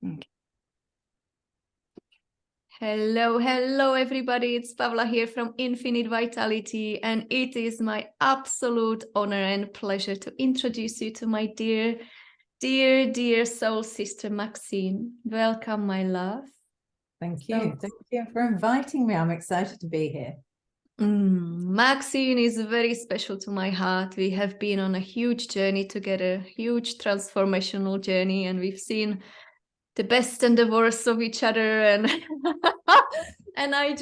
Okay. Hello, everybody. It's Pavla here from Infinite Vitality, and it is my absolute honor and pleasure to introduce you to my dear soul sister, Maxine. Welcome, my love. Thank you. Thank you for inviting me. I'm excited to be here. Maxine is very special to my heart. We have been on a huge journey together, huge transformational journey, and we've seen the best and the worst of each other, and and I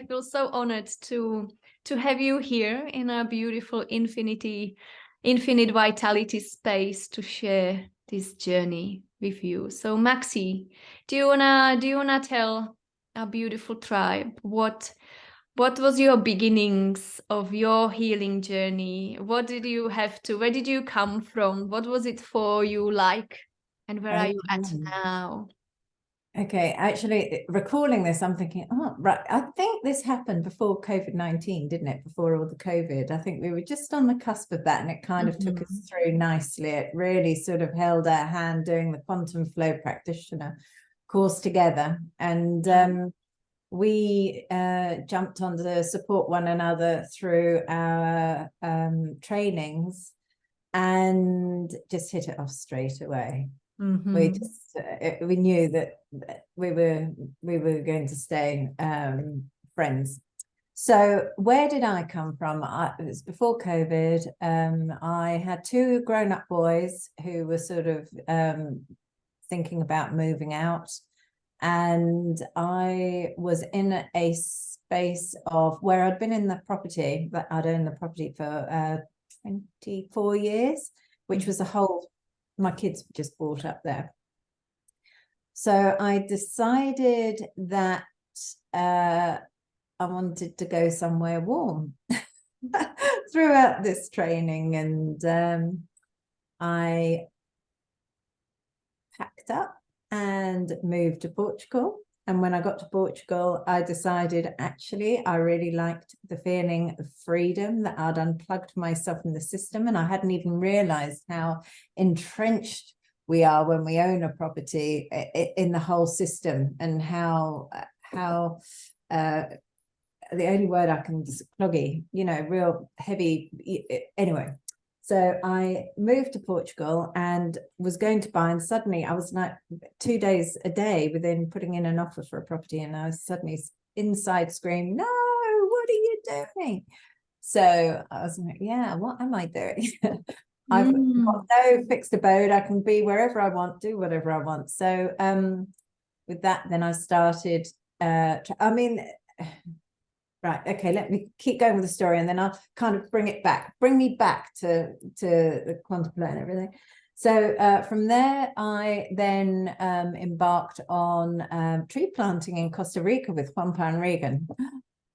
feel so honored to have you here in our beautiful infinite vitality space to share this journey with you. So Maxi, do you wanna tell our beautiful tribe what was your beginnings of your healing journey? Where did you come from? What was it for you like? And where are you at now? Okay, actually, recalling this, I'm thinking, oh, right. I think this happened before COVID-19, didn't it? Before all the COVID. I think we were just on the cusp of that, and it kind of took us through nicely. It really sort of held our hand doing the quantum flow practitioner course together. And we jumped on to support one another through our trainings and just hit it off straight away. We knew that we were going to stay friends. So where did I come from? It was before COVID. I had two grown-up boys who were sort of thinking about moving out, and I was in a space of where I'd been in the property, but I'd owned the property for 24 years, which was my kids just brought up there. So I decided that I wanted to go somewhere warm throughout this training, and I packed up and moved to Portugal. And when I got to Portugal, I decided actually I really liked the feeling of freedom, that I'd unplugged myself from the system, and I hadn't even realized how entrenched we are when we own a property in the whole system, and how the only word I can just cloggy, real heavy. Anyway, so I moved to Portugal and was going to buy, and suddenly I was like 2 days a day within putting in an offer for a property, and I was suddenly inside screaming, "No, what are you doing?" So I was like, yeah, what am I doing? I've got no fixed abode. I can be wherever I want, do whatever I want. So with that, then I started, right, okay, let me keep going with the story, and then I'll kind of bring me back to the quantum flow and everything. So from there, I then embarked on tree planting in Costa Rica with Juan Pan Regan.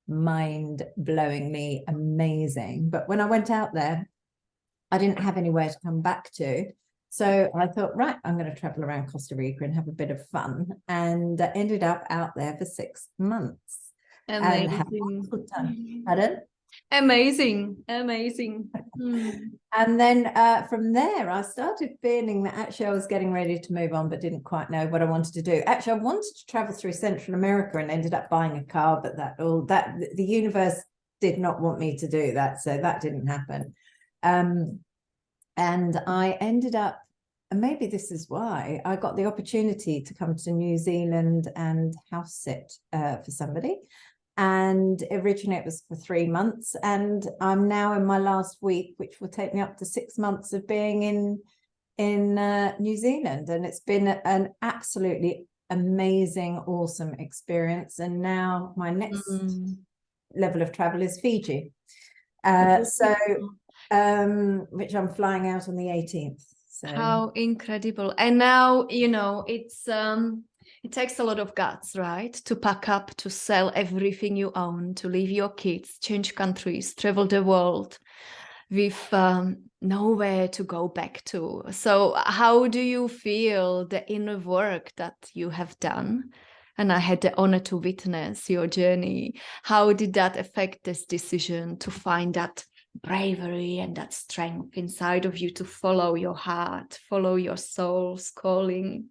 Mind-blowingly amazing. But when I went out there, I didn't have anywhere to come back to. So I thought, right, I'm going to travel around Costa Rica and have a bit of fun, and ended up out there for 6 months. Amazing. Pardon? Amazing. And then from there, I started feeling that actually I was getting ready to move on, but didn't quite know what I wanted to do. Actually, I wanted to travel through Central America and ended up buying a car, but the universe did not want me to do that, so that didn't happen. And I ended up, and maybe this is why, I got the opportunity to come to New Zealand and house sit for somebody. And originally it was for 3 months, and I'm now in my last week, which will take me up to 6 months of being in New Zealand. And it's been an absolutely amazing, awesome experience. And now my next level of travel is Fiji. Which I'm flying out on the 18th. So how incredible. And now, it takes a lot of guts, right? To pack up, to sell everything you own, to leave your kids, change countries, travel the world with nowhere to go back to. So how do you feel the inner work that you have done? And I had the honor to witness your journey. How did that affect this decision to find that bravery and that strength inside of you to follow your heart, follow your soul's calling?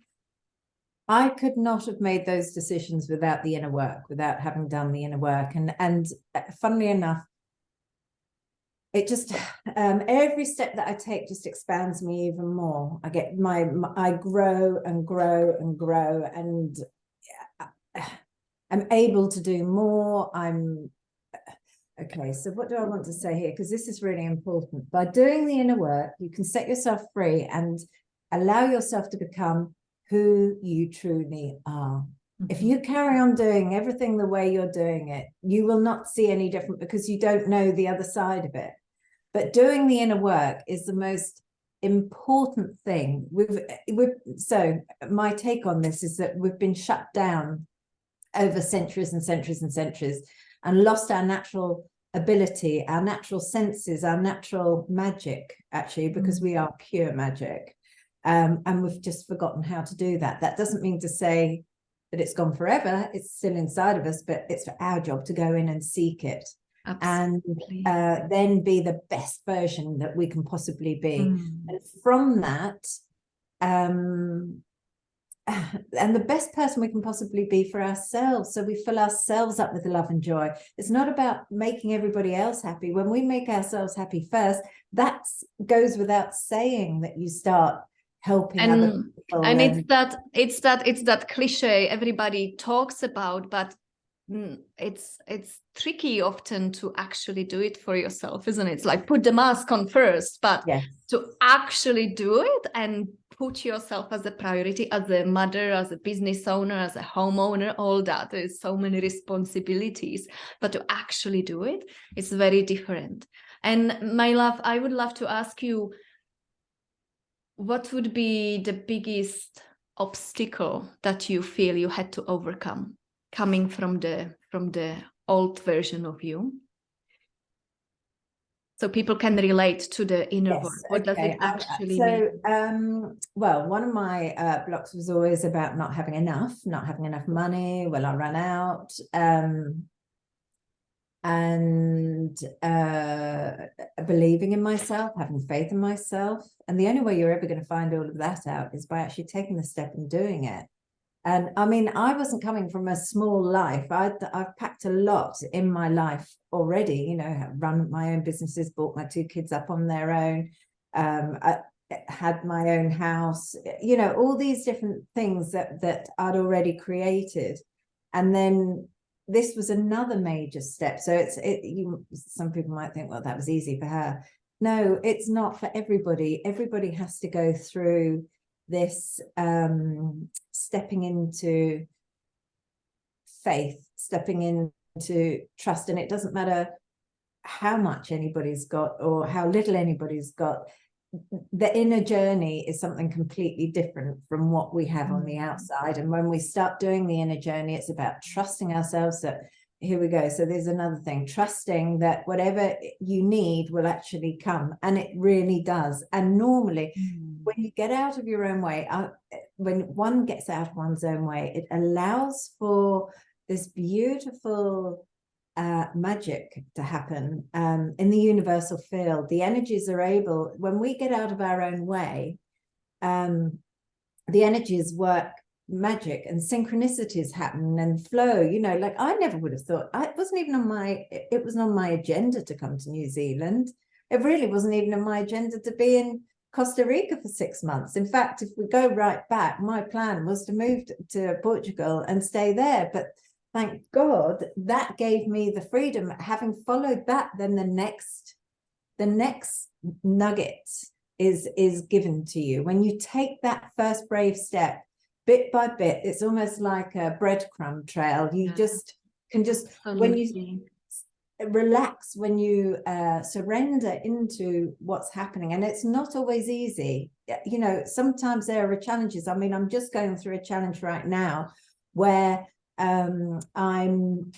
I could not have made those decisions without the inner work, without having done the inner work. And funnily enough, it just every step that I take just expands me even more. I get I grow and grow and grow, and I'm able to do more. Okay, so what do I want to say here? Because this is really important. By doing the inner work, you can set yourself free and allow yourself to become who you truly are. Mm-hmm. If you carry on doing everything the way you're doing it, you will not see any different because you don't know the other side of it. But doing the inner work is the most important thing. So my take on this is that we've been shut down over centuries and centuries and centuries, and lost our natural ability, our natural senses, our natural magic, actually, because we are pure magic. And we've just forgotten how to do that. That doesn't mean to say that it's gone forever. It's still inside of us, but it's our job to go in and seek it. Absolutely. And then be the best version that we can possibly be. And from that, and the best person we can possibly be for ourselves, so we fill ourselves up with love and joy. It's not about making everybody else happy. When we make ourselves happy first, that goes without saying, that you start helping other people. And it's that cliche everybody talks about, but it's tricky often to actually do it for yourself, isn't it? It's like put the mask on first, but yes, to actually do it and put yourself as a priority, as a mother, as a business owner, as a homeowner, all that. There's so many responsibilities, but to actually do it is very different. And my love, I would love to ask you, what would be the biggest obstacle that you feel you had to overcome, coming from the old version of you, so people can relate to the inner work? What does it actually mean? Well, one of my blocks was always about not having enough money. Will I run out? And believing in myself, having faith in myself. And the only way you're ever going to find all of that out is by actually taking the step and doing it. And I mean, I wasn't coming from a small life. I've packed a lot in my life already, you know, run my own businesses, brought my 2 kids up on their own, I had my own house, you know, all these different things that I'd already created. And then this was another major step. So some people might think, well, that was easy for her. No, it's not for everybody. Everybody has to go through this stepping into faith, stepping into trust. And it doesn't matter how much anybody's got or how little anybody's got. The inner journey is something completely different from what we have on the outside. And when we start doing the inner journey, it's about trusting ourselves. That here we go. So there's another thing, trusting that whatever you need will actually come, and it really does. And normally when you get out of your own way, when one gets out of one's own way, it allows for this beautiful magic to happen in the universal field. The energies are able, when we get out of our own way, the energies work magic, and synchronicities happen and flow. You know, like I never would have thought, it wasn't on my agenda to come to New Zealand. It really wasn't even on my agenda to be in Costa Rica for 6 months. In fact, if we go right back, my plan was to move to Portugal and stay there. But thank God that gave me the freedom. Having followed that, then the next nugget is given to you. When you take that first brave step, bit by bit, it's almost like a breadcrumb trail. You when you relax, when you surrender into what's happening. And it's not always easy. You know, sometimes there are challenges. I mean, I'm just going through a challenge right now where I'm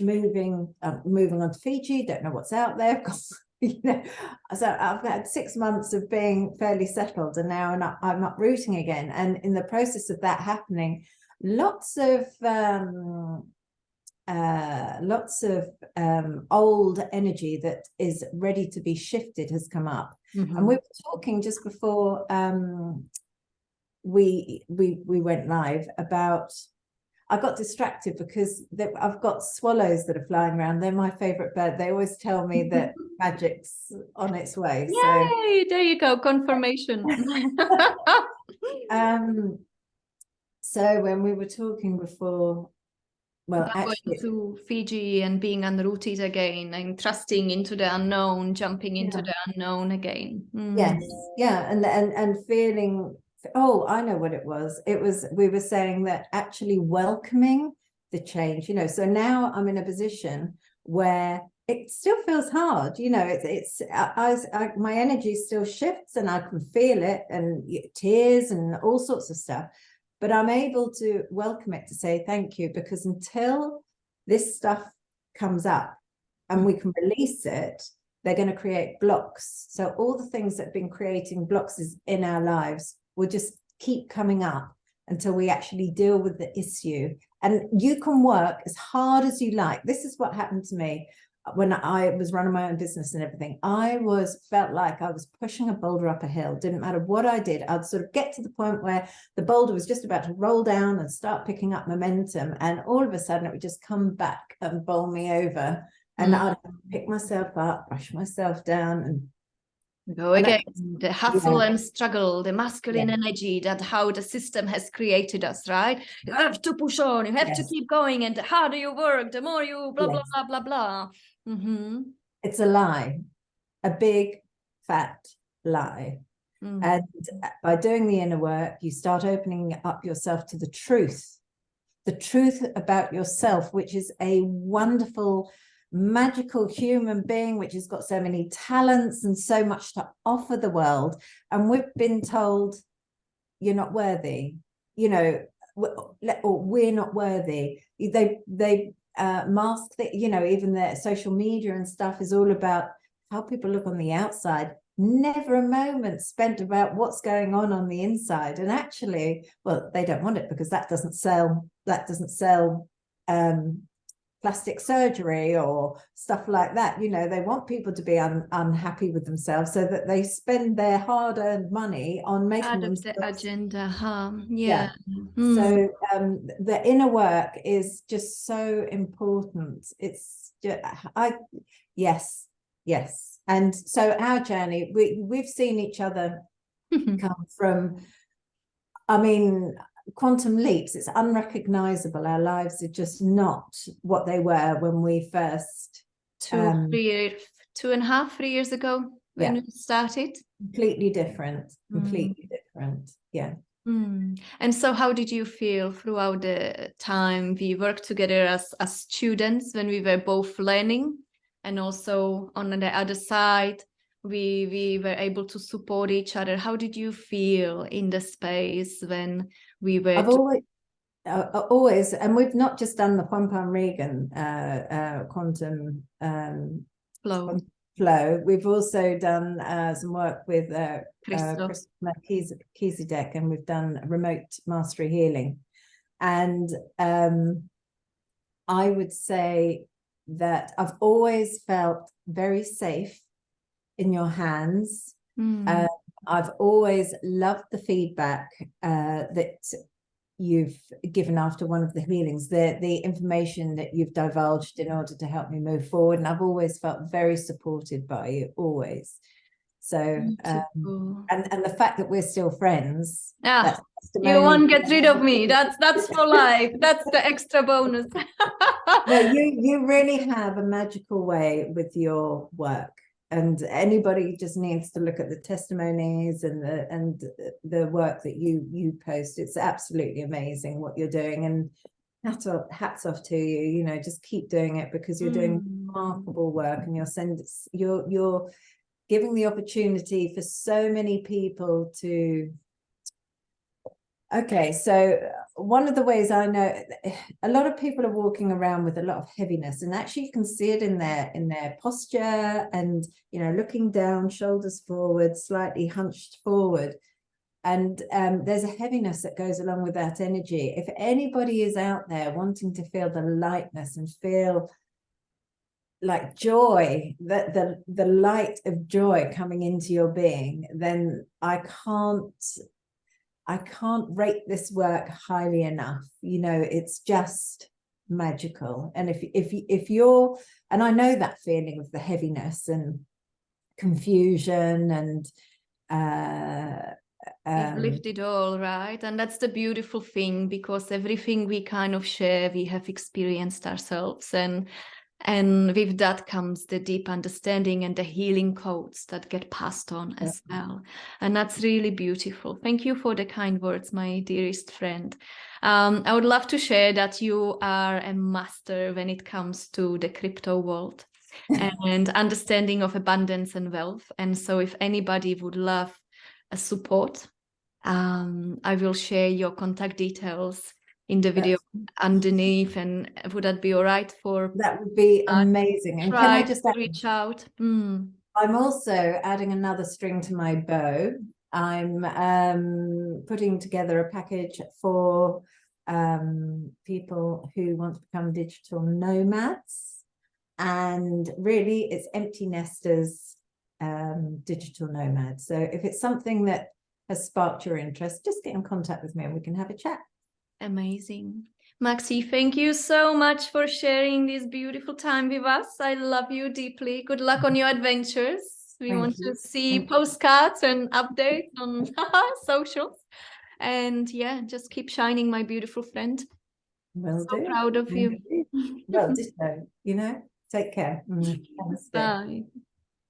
moving on to Fiji. Don't know what's out there. You know, so I've had 6 months of being fairly settled, and now I'm uprooting again. And in the process of that happening, lots of old energy that is ready to be shifted has come up. And we were talking just before we went live about, I got distracted because I've got swallows that are flying around. They're my favorite bird. They always tell me that magic's on its way. Yay, there you go, confirmation. So when we were talking before, well, About actually, going to Fiji and being unrooted again and trusting into the unknown, jumping into the unknown again. yes, yeah, and feeling, oh, I know what it was. It was, we were saying that actually welcoming the change, you know. So now I'm in a position where it still feels hard, you know. My energy still shifts and I can feel it, and tears and all sorts of stuff. But I'm able to welcome it, to say thank you, because until this stuff comes up and we can release it, they're going to create blocks. So all the things that have been creating blocks in our lives will just keep coming up until we actually deal with the issue. And you can work as hard as you like. This is what happened to me when I was running my own business and everything. I felt like I was pushing a boulder up a hill. Didn't matter what I did, I'd sort of get to the point where the boulder was just about to roll down and start picking up momentum, and all of a sudden it would just come back and bowl me over, and I'd pick myself up, brush myself down, and go again. The hustle and struggle, the masculine energy, that how the system has created us, right? You have to push on, you have to keep going, and the harder you work, the more you blah, blah, blah, blah, blah. It's a lie, a big, fat lie. And by doing the inner work, you start opening up yourself to the truth about yourself, which is a wonderful, magical human being, which has got so many talents and so much to offer the world. And we've been told, you're not worthy, you know, or we're not worthy. They mask that, you know, even their social media and stuff is all about how people look on the outside, never a moment spent about what's going on the inside. And actually, well, they don't want it because that doesn't sell plastic surgery or stuff like that. You know, they want people to be unhappy with themselves, so that they spend their hard-earned money on making them the agenda. So the inner work is just so important. It's just, yes. And so our journey, we've seen each other come from, I mean, quantum leaps. It's unrecognizable. Our lives are just not what they were when we first 2.5, 3 years ago when we started. Completely different. Yeah. And so how did you feel throughout the time we worked together as students, when we were both learning, and also on the other side we were able to support each other? How did you feel in the space when we were always, and we've not just done the Quantum Regan quantum flow. We've also done some work with Chris Melchizedek, and we've done remote mastery healing. And I would say that I've always felt very safe in your hands. I've always loved the feedback that you've given after one of the healings, the information that you've divulged in order to help me move forward. And I've always felt very supported by you, always. So and the fact that we're still friends, you won't get rid of me. That's for life. That's the extra bonus. No, you really have a magical way with your work. And anybody just needs to look at the testimonies and the work that you post. It's absolutely amazing what you're doing, and hats off to you. You know, just keep doing it, because you're doing remarkable work, and you're giving the opportunity for so many people to. Okay, so one of the ways I know, a lot of people are walking around with a lot of heaviness, and actually you can see it in their posture, and, you know, looking down, shoulders forward, slightly hunched forward. And there's a heaviness that goes along with that energy. If anybody is out there wanting to feel the lightness and feel like joy, that the light of joy coming into your being, then I can't rate this work highly enough. You know, it's just magical. And if you're, and I know that feeling of the heaviness and confusion and You've lived it all, right? And that's the beautiful thing, because everything we kind of share, we have experienced ourselves, and with that comes the deep understanding and the healing codes that get passed on as well. And that's really beautiful. Thank you for the kind words, my dearest friend. I would love to share that you are a master when it comes to the crypto world and understanding of abundance and wealth. And so if anybody would love a support, I will share your contact details in the video underneath. And would that be all right for that would be amazing. And can I just reach out? I'm also adding another string to my bow. I'm putting together a package for people who want to become digital nomads, and really it's empty nesters, digital nomads. So if it's something that has sparked your interest, just get in contact with me and we can have a chat. Amazing. Maxie, thank you so much for sharing this beautiful time with us. I love you deeply. Good luck on your adventures. We want to see postcards and updates on socials. And yeah, just keep shining, my beautiful friend. Will do. Proud of you. Well, ditto, you know, take care. Bye.